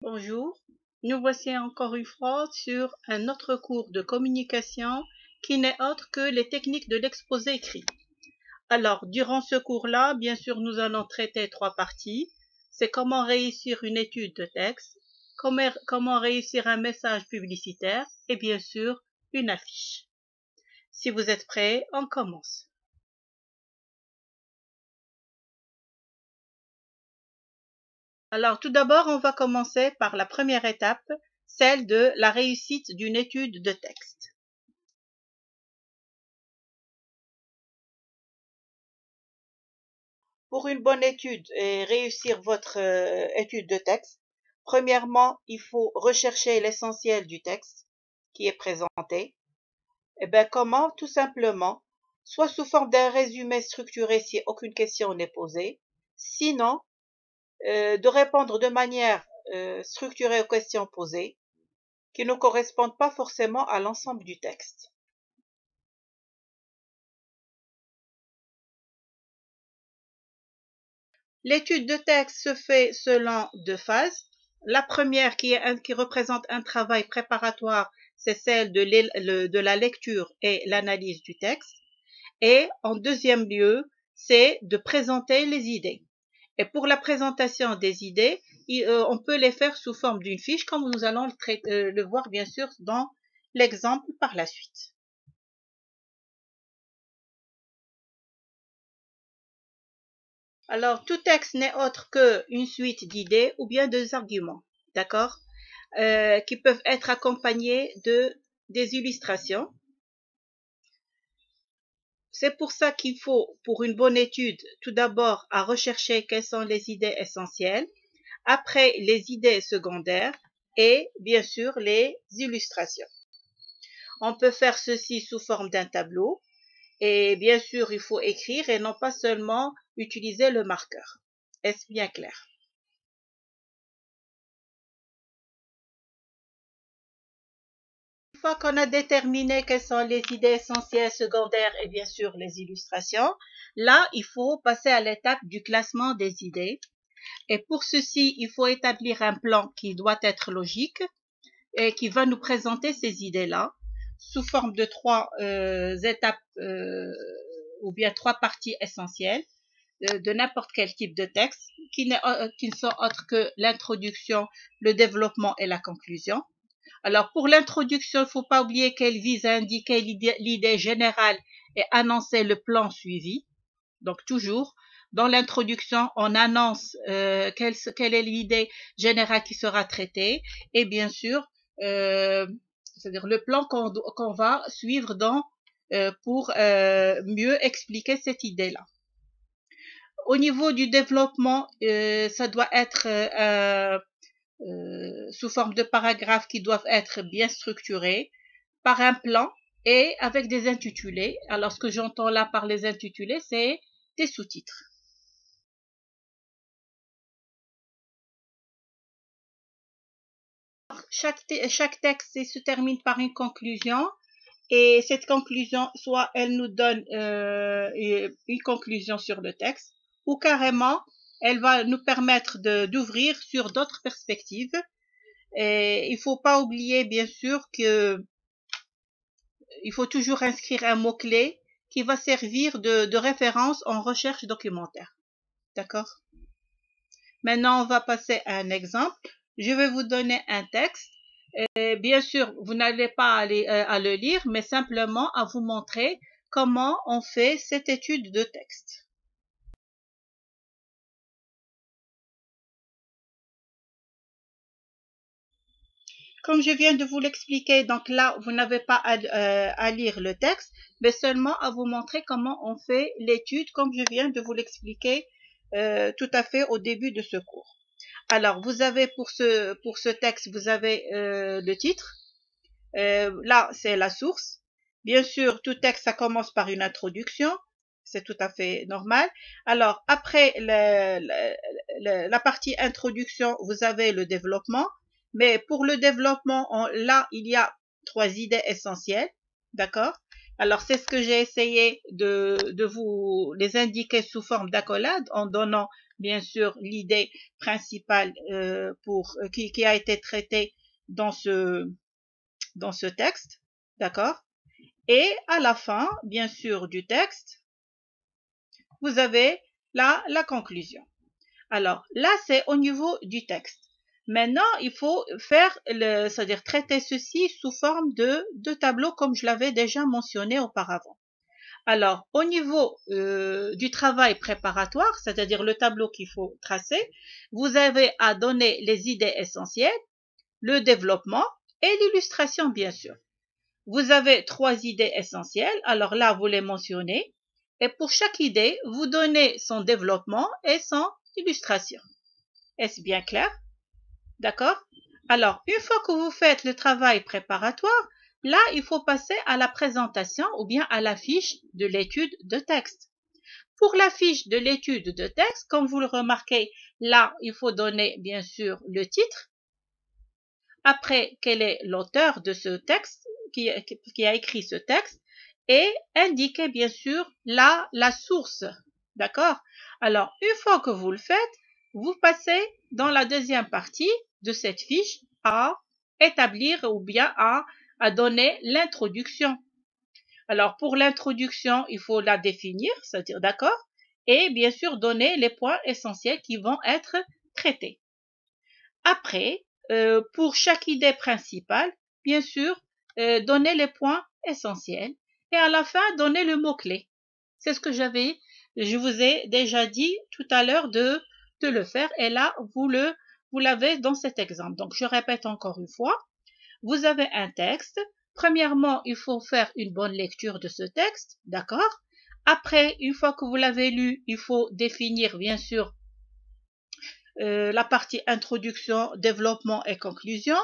Bonjour, nous voici encore une fois sur un autre cours de communication qui n'est autre que les techniques de l'exposé écrit. Alors, durant ce cours-là, bien sûr, nous allons traiter trois parties. C'est comment réussir une étude de texte, comment réussir un message publicitaire et bien sûr, une affiche. Si vous êtes prêts, on commence. Alors, tout d'abord, on va commencer par la première étape, celle de la réussite d'une étude de texte. Pour une bonne étude et réussir votre étude de texte, premièrement, il faut rechercher l'essentiel du texte qui est présenté. Et bien, comment? Tout simplement, soit sous forme d'un résumé structuré si aucune question n'est posée, sinon de répondre de manière structurée aux questions posées qui ne correspondent pas forcément à l'ensemble du texte. L'étude de texte se fait selon deux phases. La première qui représente un travail préparatoire, c'est celle de la lecture et l'analyse du texte. Et en deuxième lieu, c'est de présenter les idées. Et pour la présentation des idées, on peut les faire sous forme d'une fiche, comme nous allons le voir bien sûr dans l'exemple par la suite. Alors, tout texte n'est autre qu'une suite d'idées ou bien des arguments, d'accord, qui peuvent être accompagnés des illustrations. C'est pour ça qu'il faut, pour une bonne étude, tout d'abord à rechercher quelles sont les idées essentielles, après les idées secondaires et bien sûr les illustrations. On peut faire ceci sous forme d'un tableau et bien sûr il faut écrire et non pas seulement utiliser le marqueur. Est-ce bien clair? Une fois qu'on a déterminé quelles sont les idées essentielles, secondaires et bien sûr les illustrations, là, il faut passer à l'étape du classement des idées. Et pour ceci, il faut établir un plan qui doit être logique et qui va nous présenter ces idées-là sous forme de trois étapes ou bien trois parties essentielles de n'importe quel type de texte qui ne sont autres que l'introduction, le développement et la conclusion. Alors, pour l'introduction, il ne faut pas oublier qu'elle vise à indiquer l'idée générale et annoncer le plan suivi. Donc, toujours, dans l'introduction, on annonce quelle est l'idée générale qui sera traitée et bien sûr, c'est-à-dire le plan qu'on va suivre pour mieux expliquer cette idée-là. Au niveau du développement, ça doit être sous forme de paragraphes qui doivent être bien structurés par un plan et avec des intitulés. Alors, ce que j'entends là par les intitulés, c'est des sous-titres. Chaque texte se termine par une conclusion et cette conclusion, soit elle nous donne une conclusion sur le texte ou carrément, elle va nous permettre d'ouvrir sur d'autres perspectives. Et il ne faut pas oublier, bien sûr, que il faut toujours inscrire un mot-clé qui va servir de référence en recherche documentaire. D'accord? Maintenant, on va passer à un exemple. Je vais vous donner un texte. Et bien sûr, vous n'allez pas aller à le lire, mais simplement à vous montrer comment on fait cette étude de texte. Comme je viens de vous l'expliquer, donc là, vous n'avez pas à lire le texte, mais seulement à vous montrer comment on fait l'étude, comme je viens de vous l'expliquer tout à fait au début de ce cours. Alors, vous avez pour ce texte, vous avez le titre. Là, c'est la source. Bien sûr, tout texte, ça commence par une introduction. C'est tout à fait normal. Alors, après la partie introduction, vous avez le développement. Mais pour le développement, là, il y a trois idées essentielles. D'accord? Alors, c'est ce que j'ai essayé de vous les indiquer sous forme d'accolade en donnant, bien sûr, l'idée principale qui a été traitée dans ce texte. D'accord? Et à la fin, bien sûr, du texte, vous avez là la conclusion. Alors, là, c'est au niveau du texte. Maintenant, il faut c'est-à-dire traiter ceci sous forme de tableau comme je l'avais déjà mentionné auparavant. Alors, au niveau du travail préparatoire, c'est-à-dire le tableau qu'il faut tracer, vous avez à donner les idées essentielles, le développement et l'illustration, bien sûr. Vous avez 3 idées essentielles, alors là, vous les mentionnez, et pour chaque idée, vous donnez son développement et son illustration. Est-ce bien clair? D'accord? Alors, une fois que vous faites le travail préparatoire, là, il faut passer à la présentation ou bien à la fiche de l'étude de texte. Pour la fiche de l'étude de texte, comme vous le remarquez, là, il faut donner bien sûr le titre. Après, quel est l'auteur de ce texte, qui a écrit ce texte, et indiquer bien sûr la source. D'accord? Alors, une fois que vous le faites, vous passez dans la deuxième partie de cette fiche à établir ou bien à donner l'introduction. Alors, pour l'introduction, il faut la définir, c'est-à-dire d'accord, et bien sûr donner les points essentiels qui vont être traités. Après, pour chaque idée principale, bien sûr, donner les points essentiels et à la fin, donner le mot-clé. C'est ce que je vous ai déjà dit tout à l'heure de le faire et là, vous l'avez dans cet exemple. Donc, je répète encore une fois, vous avez un texte. Premièrement, il faut faire une bonne lecture de ce texte, d'accord? Après, une fois que vous l'avez lu, il faut définir, bien sûr, la partie introduction, développement et conclusion.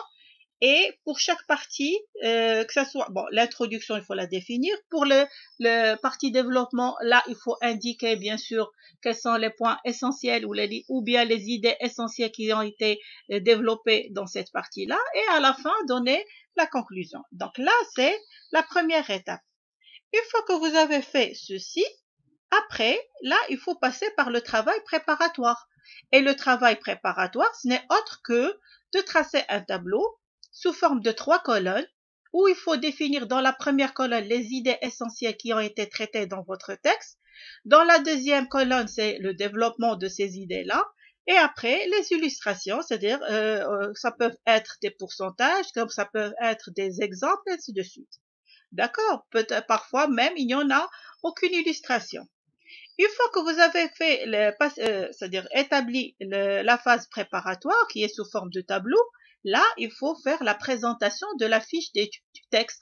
Et pour chaque partie, que ce soit, bon, l'introduction, il faut la définir. Pour le partie développement, là, il faut indiquer, bien sûr, quels sont les points essentiels ou bien les idées essentielles qui ont été développées dans cette partie-là. Et à la fin, donner la conclusion. Donc là, c'est la première étape. Une fois que vous avez fait ceci, après, là, il faut passer par le travail préparatoire. Et le travail préparatoire, ce n'est autre que de tracer un tableau sous forme de 3 colonnes où il faut définir dans la première colonne les idées essentielles qui ont été traitées dans votre texte. Dans la deuxième colonne, c'est le développement de ces idées-là. Et après, les illustrations, c'est-à-dire ça peut être des pourcentages, comme ça peut être des exemples, et ainsi de suite. D'accord? Peut-être parfois même, il n'y en a aucune illustration. Une fois que vous avez fait, c'est-à-dire établi la phase préparatoire qui est sous forme de tableau, là, il faut faire la présentation de la fiche d'étude du texte.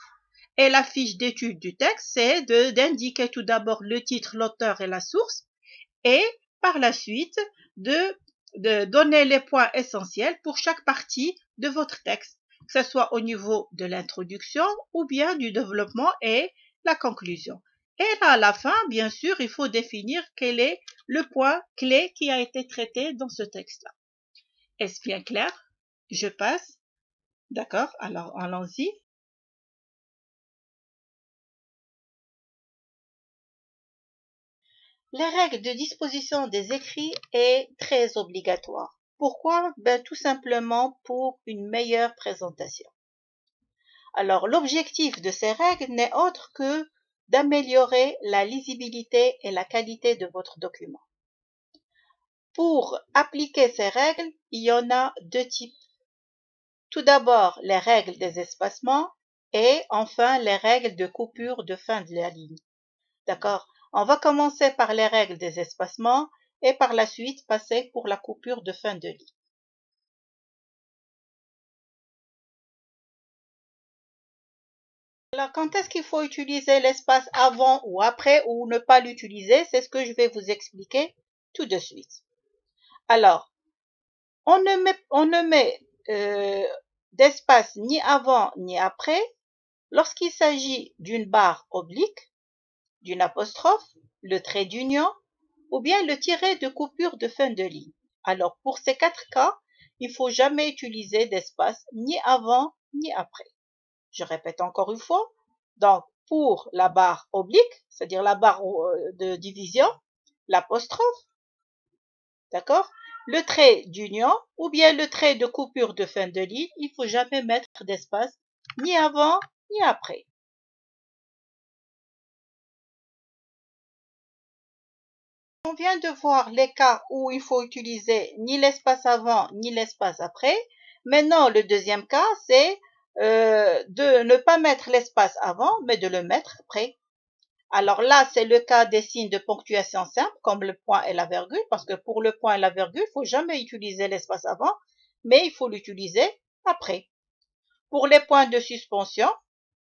Et la fiche d'étude du texte, c'est d'indiquer tout d'abord le titre, l'auteur et la source, et par la suite de donner les points essentiels pour chaque partie de votre texte, que ce soit au niveau de l'introduction ou bien du développement et la conclusion. Et à la fin, bien sûr, il faut définir quel est le point clé qui a été traité dans ce texte-là. Est-ce bien clair? Je passe. D'accord, alors allons-y. Les règles de disposition des écrits est très obligatoire. Pourquoi? Ben, tout simplement pour une meilleure présentation. Alors, l'objectif de ces règles n'est autre que d'améliorer la lisibilité et la qualité de votre document. Pour appliquer ces règles, il y en a 2 types. Tout d'abord, les règles des espacements et enfin les règles de coupure de fin de la ligne. D'accord? On va commencer par les règles des espacements et par la suite passer pour la coupure de fin de ligne. Alors, quand est-ce qu'il faut utiliser l'espace avant ou après ou ne pas l'utiliser? C'est ce que je vais vous expliquer tout de suite. Alors, on ne met d'espace ni avant ni après lorsqu'il s'agit d'une barre oblique, d'une apostrophe, le trait d'union ou bien le tiret de coupure de fin de ligne. Alors, pour ces 4 cas, il ne faut jamais utiliser d'espace ni avant ni après. Je répète encore une fois. Donc, pour la barre oblique, c'est-à-dire la barre de division, l'apostrophe, d'accord? Le trait d'union ou bien le trait de coupure de fin de ligne, il ne faut jamais mettre d'espace ni avant ni après. On vient de voir les cas où il faut utiliser ni l'espace avant ni l'espace après. Maintenant, le deuxième cas, c'est de ne pas mettre l'espace avant, mais de le mettre après. Alors là, c'est le cas des signes de ponctuation simple, comme le point et la virgule, parce que pour le point et la virgule, il ne faut jamais utiliser l'espace avant, mais il faut l'utiliser après. Pour les points de suspension,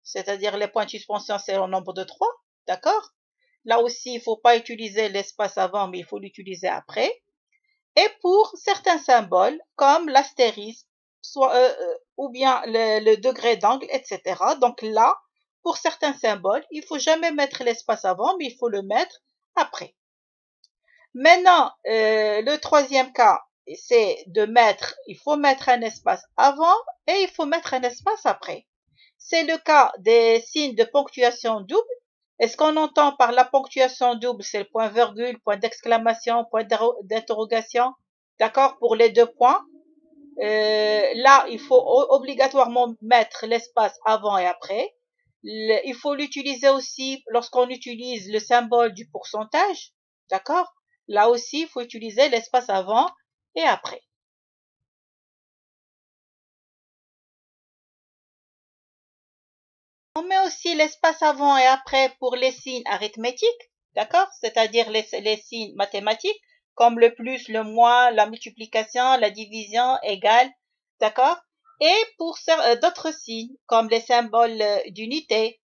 c'est-à-dire les points de suspension, c'est au nombre de 3, d'accord? Là aussi, il ne faut pas utiliser l'espace avant, mais il faut l'utiliser après. Et pour certains symboles, comme l'astérisque, ou bien le degré d'angle, etc. Donc là, pour certains symboles, il ne faut jamais mettre l'espace avant, mais il faut le mettre après. Maintenant, le troisième cas, c'est il faut mettre un espace avant et il faut mettre un espace après. C'est le cas des signes de ponctuation double. Et ce qu'on entend par la ponctuation double, c'est le point virgule, point d'exclamation, point d'interrogation. D'accord? Pour les 2 points. Là, il faut obligatoirement mettre l'espace avant et après. Il faut l'utiliser aussi lorsqu'on utilise le symbole du pourcentage. D'accord? Là aussi, il faut utiliser l'espace avant et après. On met aussi l'espace avant et après pour les signes arithmétiques, d'accord? C'est-à-dire les signes mathématiques, comme le plus, le moins, la multiplication, la division, égale, d'accord? Et pour d'autres signes, comme les symboles d'unité,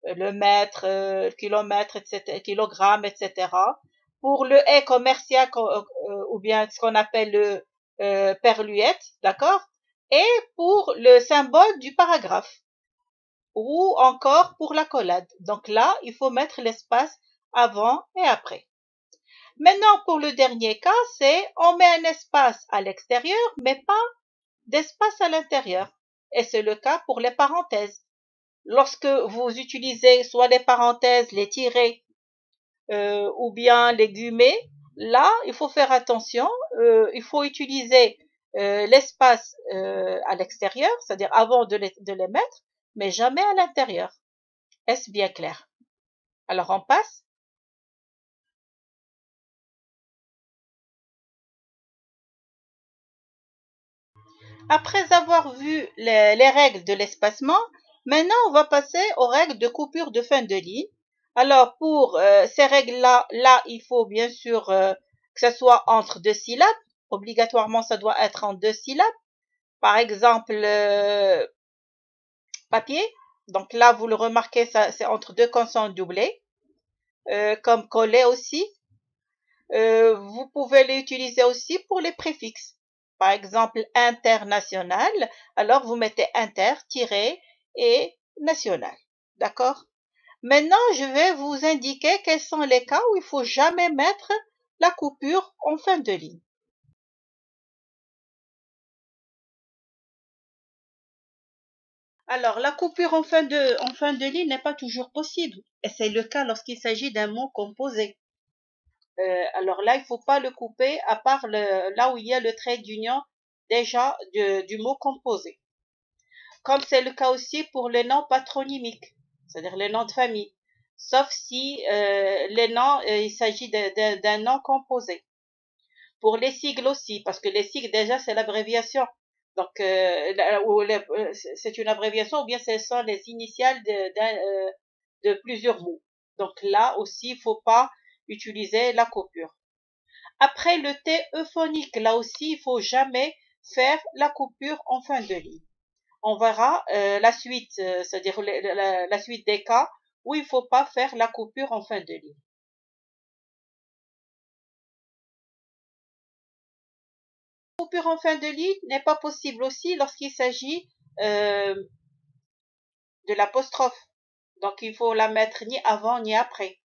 le mètre, le kilomètre, etc., kilogramme, etc. Pour le est commercial, ou bien ce qu'on appelle le perluette, d'accord? Et pour le symbole du paragraphe ou encore pour l'accolade. Donc là, il faut mettre l'espace avant et après. Maintenant, pour le dernier cas, c'est on met un espace à l'extérieur, mais pas d'espace à l'intérieur. Et c'est le cas pour les parenthèses. Lorsque vous utilisez soit les parenthèses, les tirets ou bien les guillemets, là, il faut faire attention. Il faut utiliser l'espace à l'extérieur, c'est-à-dire avant de les mettre, mais jamais à l'intérieur. Est-ce bien clair? Alors on passe. Après avoir vu les règles de l'espacement, maintenant on va passer aux règles de coupure de fin de ligne. Alors pour ces règles-là, il faut bien sûr que ce soit entre 2 syllabes. Obligatoirement, ça doit être en 2 syllabes. Par exemple, papier. Donc là, vous le remarquez, c'est entre 2 consonnes doublées. Comme coller aussi. Vous pouvez l'utiliser aussi pour les préfixes. Par exemple, international, alors vous mettez inter, tiré et national. D'accord? Maintenant, je vais vous indiquer quels sont les cas où il faut jamais mettre la coupure en fin de ligne. Alors, la coupure en fin de ligne n'est pas toujours possible. Et c'est le cas lorsqu'il s'agit d'un mot composé. Alors là, il ne faut pas le couper à part là où il y a le trait d'union déjà du mot composé. Comme c'est le cas aussi pour les noms patronymiques, c'est-à-dire les noms de famille, sauf si les noms, il s'agit d'un nom composé. Pour les sigles aussi, parce que les sigles déjà c'est l'abréviation. Donc c'est une abréviation ou bien ce sont les initiales de plusieurs mots. Donc là aussi, il ne faut pas utiliser la coupure. Après le T euphonique, là aussi, il ne faut jamais faire la coupure en fin de ligne. On verra la suite, c'est-à-dire la suite des cas où il ne faut pas faire la coupure en fin de ligne. La coupure en fin de ligne n'est pas possible aussi lorsqu'il s'agit de l'apostrophe. Donc il faut la mettre ni avant ni après.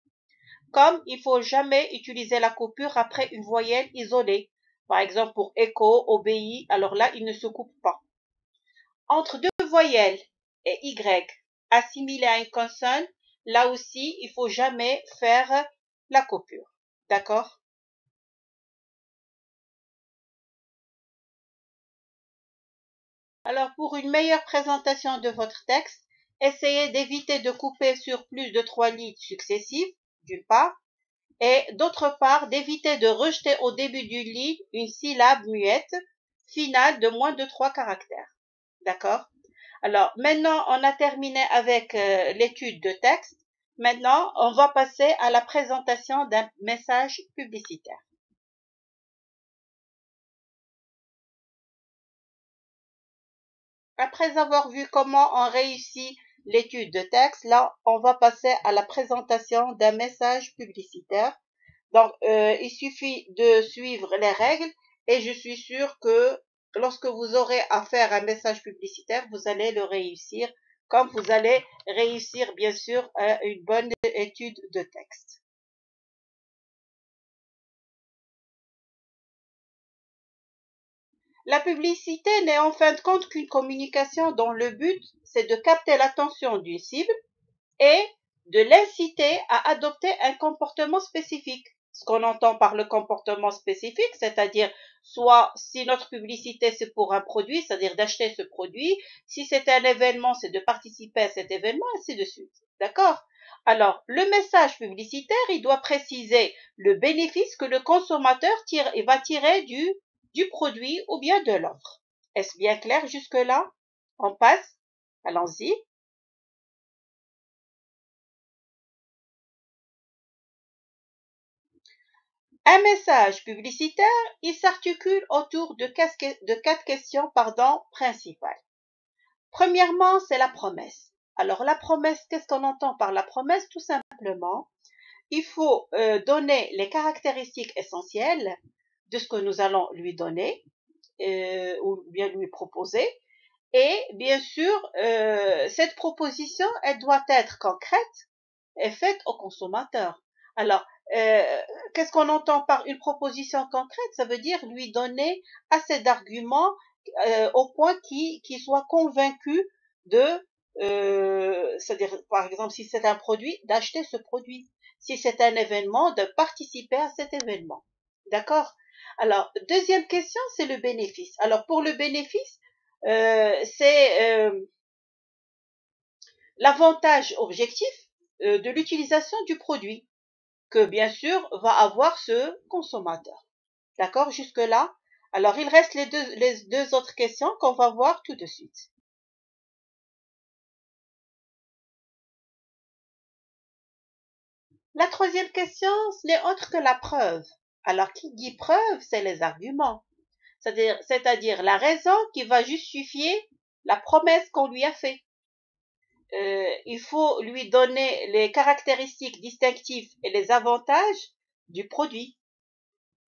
Comme il ne faut jamais utiliser la coupure après une voyelle isolée. Par exemple pour écho, obéi, alors là il ne se coupe pas. Entre deux voyelles et Y assimilées à une consonne, là aussi, il faut jamais faire la coupure. D'accord? Alors, pour une meilleure présentation de votre texte, essayez d'éviter de couper sur plus de 3 lignes successives, d'une part, et d'autre part, d'éviter de rejeter au début d'une ligne une syllabe muette finale de moins de 3 caractères. D'accord? Alors, maintenant, on a terminé avec l'étude de texte. Maintenant, on va passer à la présentation d'un message publicitaire. Après avoir vu comment on réussit l'étude de texte, là, on va passer à la présentation d'un message publicitaire. Donc, il suffit de suivre les règles et je suis sûre que lorsque vous aurez à faire un message publicitaire, vous allez le réussir, comme vous allez réussir, bien sûr, une bonne étude de texte. La publicité n'est en fin de compte qu'une communication dont le but, c'est de capter l'attention d'une cible et de l'inciter à adopter un comportement spécifique. Ce qu'on entend par le comportement spécifique, c'est-à-dire soit si notre publicité c'est pour un produit, c'est-à-dire d'acheter ce produit, si c'est un événement, c'est de participer à cet événement, ainsi de suite. D'accord? Alors, le message publicitaire, il doit préciser le bénéfice que le consommateur va tirer du produit ou bien de l'offre. Est-ce bien clair jusque-là? On passe? Allons-y. Un message publicitaire, il s'articule autour de 4 questions principales. Premièrement, c'est la promesse. Alors la promesse, qu'est-ce qu'on entend par la promesse? Tout simplement, il faut donner les caractéristiques essentielles de ce que nous allons lui donner ou bien lui proposer. Et bien sûr, cette proposition, elle doit être concrète et faite au consommateur. Alors, qu'est-ce qu'on entend par une proposition concrète? Ça veut dire lui donner assez d'arguments au point qu'il soit convaincu de, c'est-à-dire par exemple si c'est un produit, d'acheter ce produit. Si c'est un événement, de participer à cet événement. D'accord? Alors, deuxième question, c'est le bénéfice. Alors, pour le bénéfice, c'est l'avantage objectif de l'utilisation du produit que bien sûr va avoir ce consommateur. D'accord jusque-là? Alors il reste les deux autres questions qu'on va voir tout de suite. La troisième question, ce n'est autre que la preuve. Alors qui dit preuve, c'est les arguments. C'est-à-dire la raison qui va justifier la promesse qu'on lui a faite. Il faut lui donner les caractéristiques distinctives et les avantages du produit.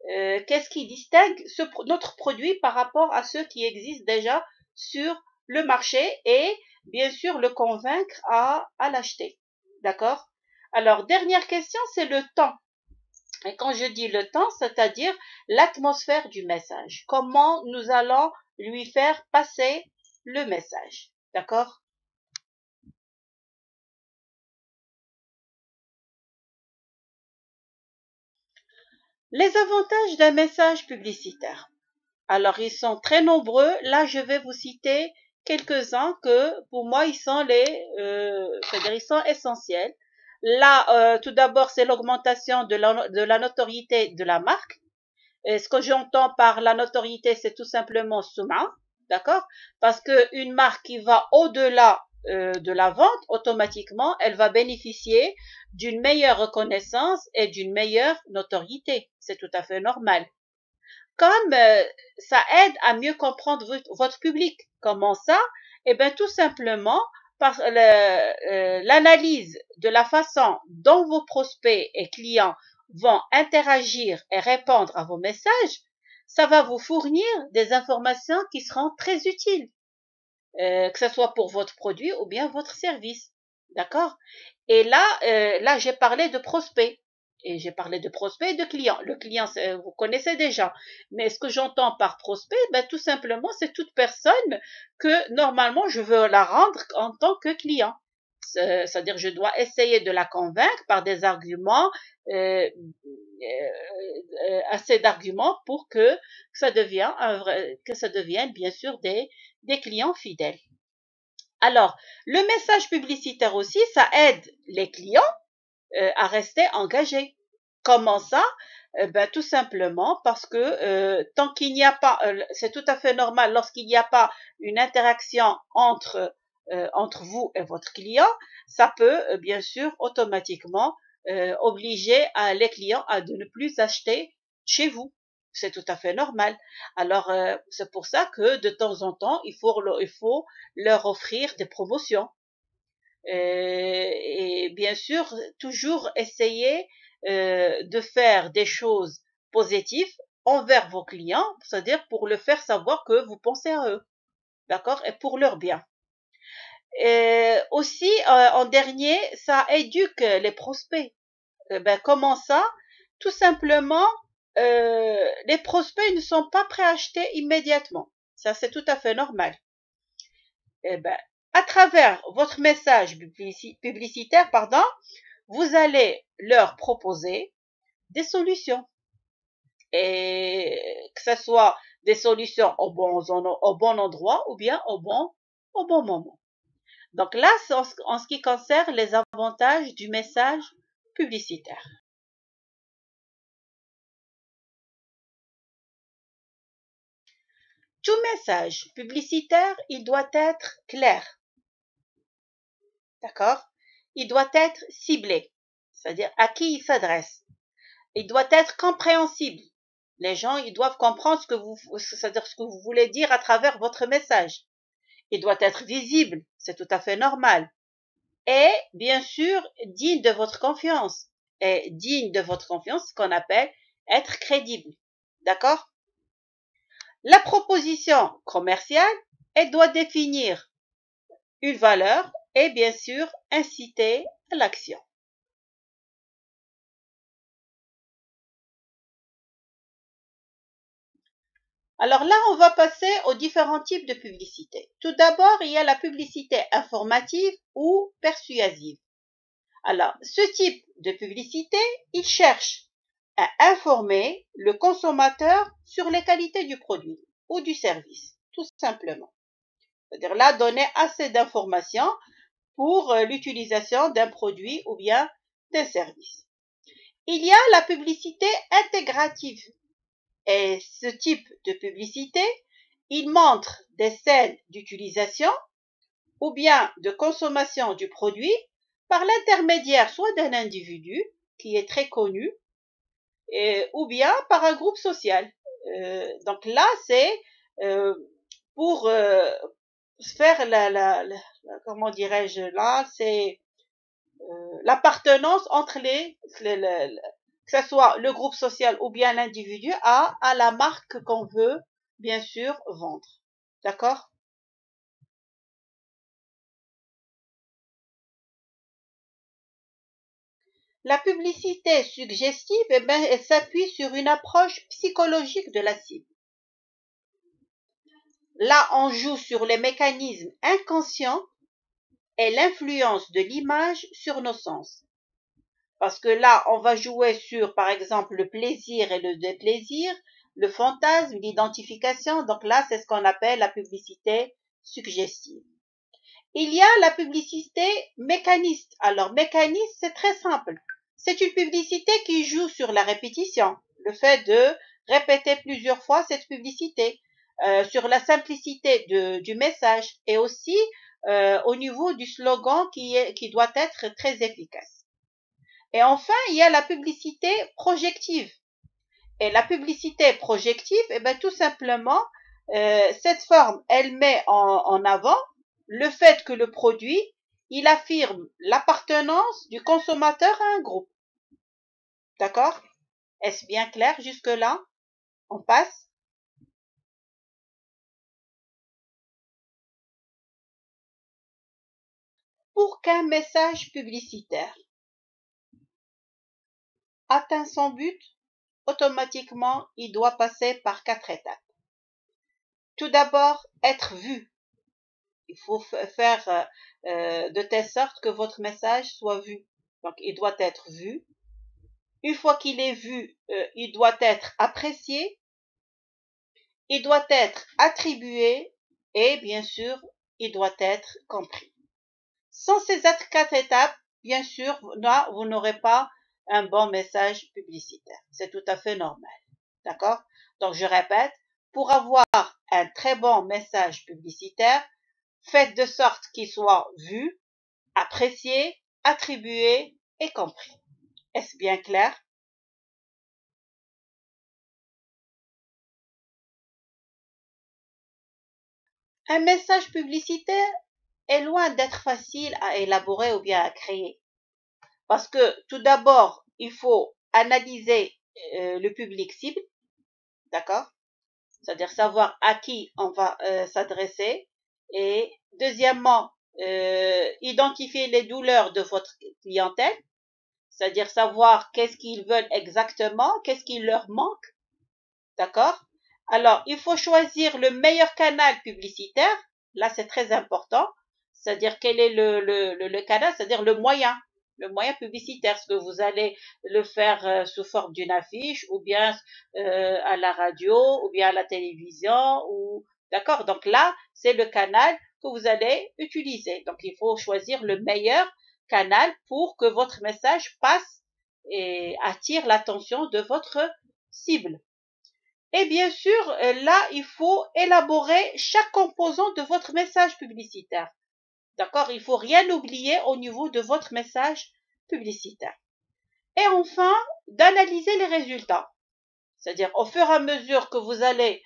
Qu'est-ce qui distingue notre produit par rapport à ceux qui existent déjà sur le marché et bien sûr le convaincre à l'acheter. D'accord? Alors, dernière question, c'est le temps. Et quand je dis le temps, c'est-à-dire l'atmosphère du message. Comment nous allons lui faire passer le message. D'accord? Les avantages d'un message publicitaire. Alors, ils sont très nombreux. Là, je vais vous citer quelques-uns que, pour moi, c'est-à-dire ils sont essentiels. Là, tout d'abord, c'est l'augmentation de la notoriété de la marque. Et ce que j'entends par la notoriété, c'est tout simplement Souma, d'accord? Parce que une marque qui va au-delà de la vente, automatiquement, elle va bénéficier d'une meilleure reconnaissance et d'une meilleure notoriété. C'est tout à fait normal. Comme ça aide à mieux comprendre votre public. Comment ça? Eh bien, tout simplement par l'analyse de la façon dont vos prospects et clients vont interagir et répondre à vos messages, ça va vous fournir des informations qui seront très utiles, que ce soit pour votre produit ou bien votre service. D'accord? Et là, j'ai parlé de prospects. Et j'ai parlé de prospect et de client. Le client, vous connaissez déjà. Mais ce que j'entends par prospect, ben, tout simplement, c'est toute personne que normalement je veux la rendre en tant que client. c'est-à-dire je dois essayer de la convaincre par des arguments, assez d'arguments pour que ça devienne bien sûr des clients fidèles. Alors, le message publicitaire aussi, ça aide les clients à rester engagés. Comment ça? Tout simplement parce que tant qu'il n'y a pas, c'est tout à fait normal, lorsqu'il n'y a pas une interaction entre vous et votre client, ça peut bien sûr automatiquement obliger les clients à de ne plus acheter chez vous. C'est tout à fait normal. Alors, c'est pour ça que de temps en temps, il faut leur offrir des promotions. Et bien sûr, toujours essayer de faire des choses positives envers vos clients, c'est-à-dire pour le faire savoir que vous pensez à eux, d'accord, et pour leur bien. Et aussi, en dernier, ça éduque les prospects. Comment ça? Tout simplement, les prospects ne sont pas prêts à acheter immédiatement. Ça, c'est tout à fait normal. À travers votre message publicitaire, vous allez leur proposer des solutions. Et que ce soit des solutions au bon endroit ou bien au bon moment. Donc là, c'est en ce qui concerne les avantages du message publicitaire. Tout message publicitaire, il doit être clair. D'accord? Il doit être ciblé. C'est-à-dire à qui il s'adresse. Il doit être compréhensible. Les gens, ils doivent comprendre c'est-à-dire ce que vous voulez dire à travers votre message. Il doit être visible, c'est tout à fait normal. Et bien sûr, digne de votre confiance. Et digne de votre confiance, ce qu'on appelle être crédible. D'accord? La proposition commerciale, elle doit définir une valeur et bien sûr inciter à l'action. Alors là, on va passer aux différents types de publicité. Tout d'abord, il y a la publicité informative ou persuasive. Alors, ce type de publicité, il cherche à informer le consommateur sur les qualités du produit ou du service, tout simplement. C'est-à-dire là, donner assez d'informations pour l'utilisation d'un produit ou bien d'un service. Il y a la publicité intégrative. Et ce type de publicité, il montre des scènes d'utilisation ou bien de consommation du produit par l'intermédiaire soit d'un individu qui est très connu ou bien par un groupe social. Donc là, c'est pour faire comment dirais-je là, c'est l'appartenance entre que ce soit le groupe social ou bien l'individu à la marque qu'on veut bien sûr vendre. D'accord? La publicité suggestive, elle s'appuie sur une approche psychologique de la cible. Là, on joue sur les mécanismes inconscients et l'influence de l'image sur nos sens. Parce que là, on va jouer sur, par exemple, le plaisir et le déplaisir, le fantasme, l'identification. Donc là, c'est ce qu'on appelle la publicité suggestive. Il y a la publicité mécaniste. Alors, mécaniste, c'est très simple. C'est une publicité qui joue sur la répétition, le fait de répéter plusieurs fois cette publicité, sur la simplicité du message et aussi au niveau du slogan qui doit être très efficace. Et enfin, il y a la publicité projective. Et la publicité projective, tout simplement, cette forme, elle met en avant le fait que le produit, il affirme l'appartenance du consommateur à un groupe. D'accord? Est-ce bien clair jusque-là? On passe? Pour qu'un message publicitaire atteigne son but, automatiquement, il doit passer par 4 étapes. Tout d'abord, être vu. Il faut faire de telle sorte que votre message soit vu. Donc, il doit être vu. Une fois qu'il est vu, il doit être apprécié, il doit être attribué et bien sûr, il doit être compris. Sans ces quatre étapes, bien sûr, là, vous n'aurez pas un bon message publicitaire. C'est tout à fait normal. D'accord? Donc, je répète, pour avoir un très bon message publicitaire, faites de sorte qu'il soit vu, apprécié, attribué et compris. Est-ce bien clair? Un message publicitaire est loin d'être facile à élaborer ou bien à créer. Parce que tout d'abord, il faut analyser le public cible, d'accord? C'est-à-dire savoir à qui on va s'adresser. Et deuxièmement, identifier les douleurs de votre clientèle, c'est-à-dire savoir qu'est-ce qu'ils veulent exactement, qu'est-ce qui leur manque, d'accord? Alors, il faut choisir le meilleur canal publicitaire. Là, c'est très important. C'est-à-dire quel est le canal, c'est-à-dire le moyen publicitaire. Est-ce que vous allez le faire sous forme d'une affiche ou bien à la radio ou bien à la télévision ou d'accord. Donc là, c'est le canal que vous allez utiliser. Donc, il faut choisir le meilleur canal pour que votre message passe et attire l'attention de votre cible. Et bien sûr, là, il faut élaborer chaque composant de votre message publicitaire. D'accord? Il faut rien oublier au niveau de votre message publicitaire. Et enfin, d'analyser les résultats. C'est-à-dire, au fur et à mesure que vous allez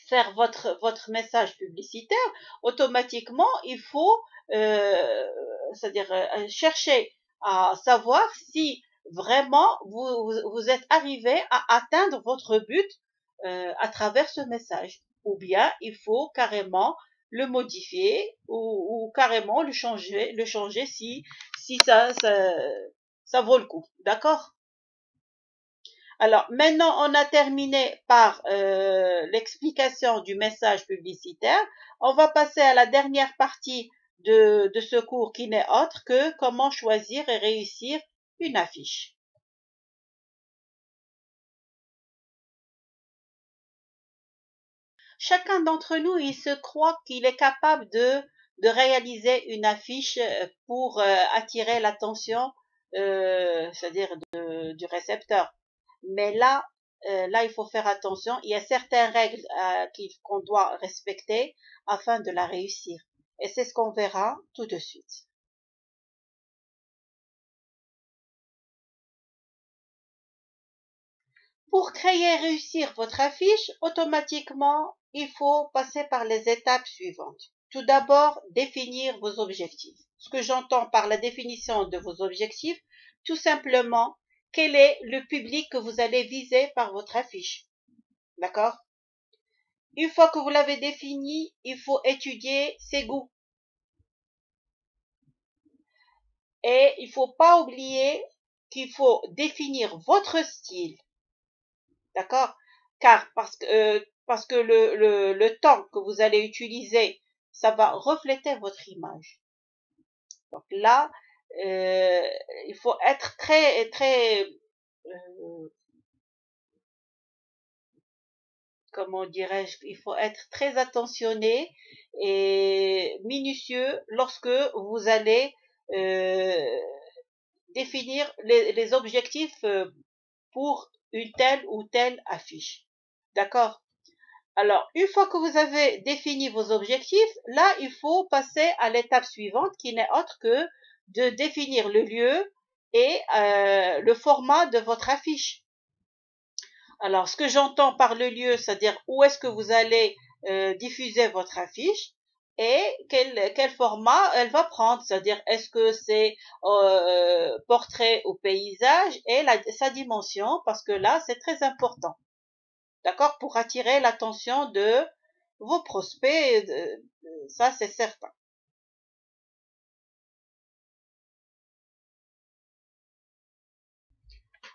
faire votre message publicitaire, automatiquement, il faut c'est-à-dire chercher à savoir si vraiment vous êtes arrivé à atteindre votre but à travers ce message. Ou bien il faut carrément le modifier ou carrément le changer si ça vaut le coup. D'accord? Alors, maintenant, on a terminé par l'explication du message publicitaire. On va passer à la dernière partie de ce cours qui n'est autre que comment choisir et réussir une affiche. Chacun d'entre nous, il se croit qu'il est capable de réaliser une affiche pour attirer l'attention, c'est-à-dire du récepteur. Mais là, il faut faire attention. Il y a certaines règles qu'on doit respecter afin de la réussir. Et c'est ce qu'on verra tout de suite. Pour créer et réussir votre affiche, automatiquement, il faut passer par les étapes suivantes. Tout d'abord, définir vos objectifs. Ce que j'entends par la définition de vos objectifs, tout simplement, quel est le public que vous allez viser par votre affiche. D'accord? Une fois que vous l'avez défini, il faut étudier ses goûts. Et il ne faut pas oublier qu'il faut définir votre style. D'accord? Car parce que le temps que vous allez utiliser, ça va refléter votre image. Donc là, il faut être très, comment dirais-je, il faut être très attentionné et minutieux lorsque vous allez définir les objectifs pour une telle ou telle affiche. D'accord? Alors, une fois que vous avez défini vos objectifs, là, il faut passer à l'étape suivante qui n'est autre que de définir le lieu et le format de votre affiche. Alors, ce que j'entends par le lieu, c'est-à-dire où est-ce que vous allez diffuser votre affiche et quel format elle va prendre, c'est-à-dire est-ce que c'est portrait ou paysage et sa dimension, parce que là, c'est très important. D'accord? Pour attirer l'attention de vos prospects, ça c'est certain.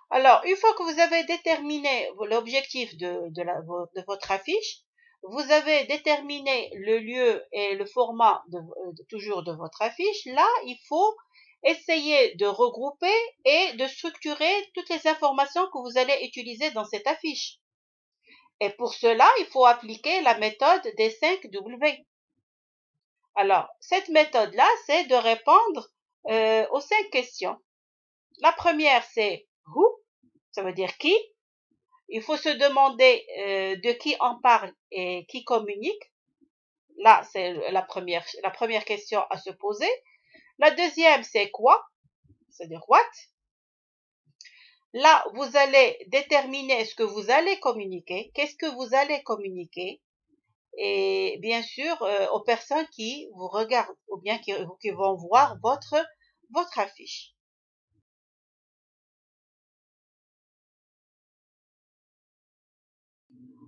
Alors, une fois que vous avez déterminé l'objectif de votre affiche, vous avez déterminé le lieu et le format toujours de votre affiche. Là, il faut essayer de regrouper et de structurer toutes les informations que vous allez utiliser dans cette affiche. Et pour cela, il faut appliquer la méthode des 5 W. Alors, cette méthode-là, c'est de répondre aux 5 questions. La première, c'est who, ça veut dire qui. Il faut se demander de qui on parle et qui communique. Là, c'est la première question à se poser. La deuxième, c'est quoi, c'est-à-dire what. Là, vous allez déterminer ce que vous allez communiquer, qu'est-ce que vous allez communiquer, et bien sûr aux personnes qui vous regardent ou bien qui vont voir votre affiche.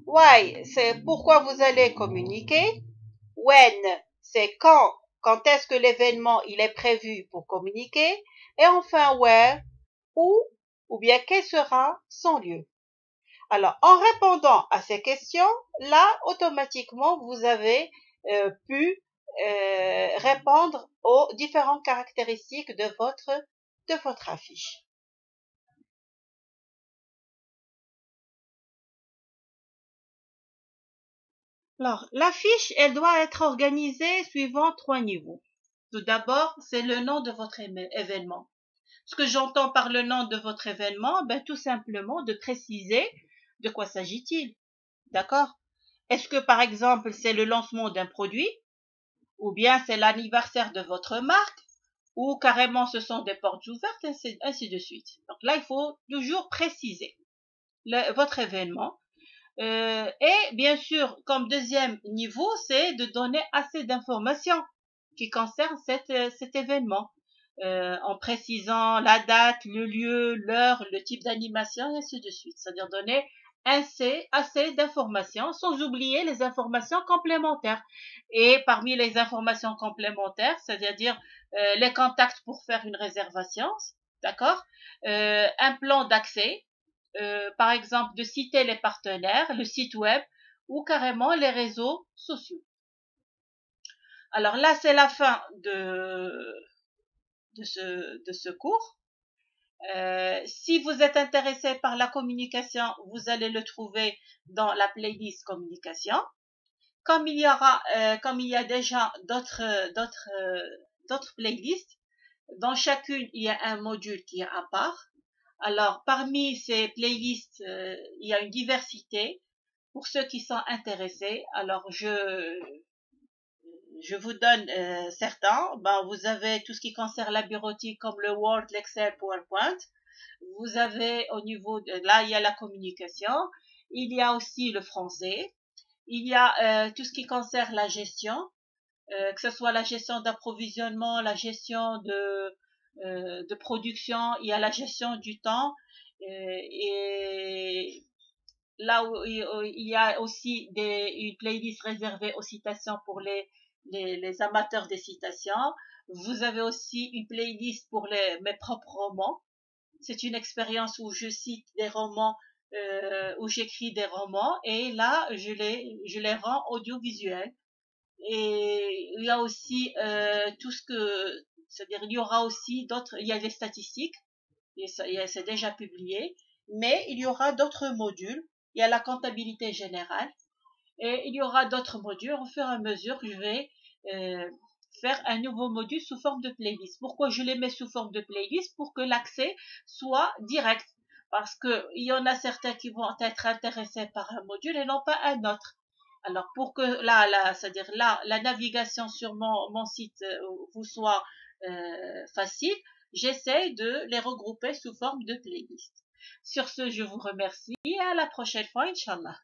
Why, c'est pourquoi vous allez communiquer. When, c'est quand est-ce que l'événement il est prévu pour communiquer. Et enfin, where, où, ou bien quel sera son lieu. Alors, en répondant à ces questions, là, automatiquement, vous avez pu répondre aux différentes caractéristiques de votre affiche. Alors, l'affiche, elle doit être organisée suivant 3 niveaux. Tout d'abord, c'est le nom de votre événement. Ce que j'entends par le nom de votre événement, ben, tout simplement de préciser de quoi s'agit-il. D'accord? Est-ce que, par exemple, c'est le lancement d'un produit, ou bien c'est l'anniversaire de votre marque, ou carrément ce sont des portes ouvertes, ainsi de suite. Donc là, il faut toujours préciser votre événement. Et bien sûr, comme deuxième niveau, c'est de donner assez d'informations qui concernent cet événement, en précisant la date, le lieu, l'heure, le type d'animation, et ainsi de suite. C'est-à-dire donner assez d'informations, sans oublier les informations complémentaires. Et parmi les informations complémentaires, c'est-à-dire les contacts pour faire une réservation, d'accord, un plan d'accès, par exemple de citer les partenaires, le site web ou carrément les réseaux sociaux. Alors là, c'est la fin de ce cours. Si vous êtes intéressé par la communication, vous allez le trouver dans la playlist communication. Comme il y a déjà d'autres playlists, dans chacune, il y a un module qui est à part. Alors, parmi ces playlists, il y a une diversité. Pour ceux qui sont intéressés, alors je vous donne certains. Ben, vous avez tout ce qui concerne la bureautique comme le Word, l'Excel, PowerPoint. Vous avez au niveau de là, il y a la communication. Il y a aussi le français. Il y a tout ce qui concerne la gestion, que ce soit la gestion d'approvisionnement, la gestion de production, il y a la gestion du temps, et là où il y a aussi une playlist réservée aux citations pour les amateurs des citations. Vous avez aussi une playlist pour mes propres romans. C'est une expérience où je cite des romans, où j'écris des romans, et là je les rends audiovisuels. Et il y a aussi tout ce que, c'est-à-dire il y aura aussi d'autres, il y a des statistiques, c'est déjà publié, mais il y aura d'autres modules. Il y a la comptabilité générale et il y aura d'autres modules au fur et à mesure que je vais euh, faire un nouveau module sous forme de playlist. Pourquoi je les mets sous forme de playlist? Pour que l'accès soit direct. Parce que il y en a certains qui vont être intéressés par un module et non pas un autre. Alors, pour que c'est-à-dire là, la navigation sur mon site vous soit facile, j'essaie de les regrouper sous forme de playlist. Sur ce, je vous remercie et à la prochaine fois, Inch'Allah.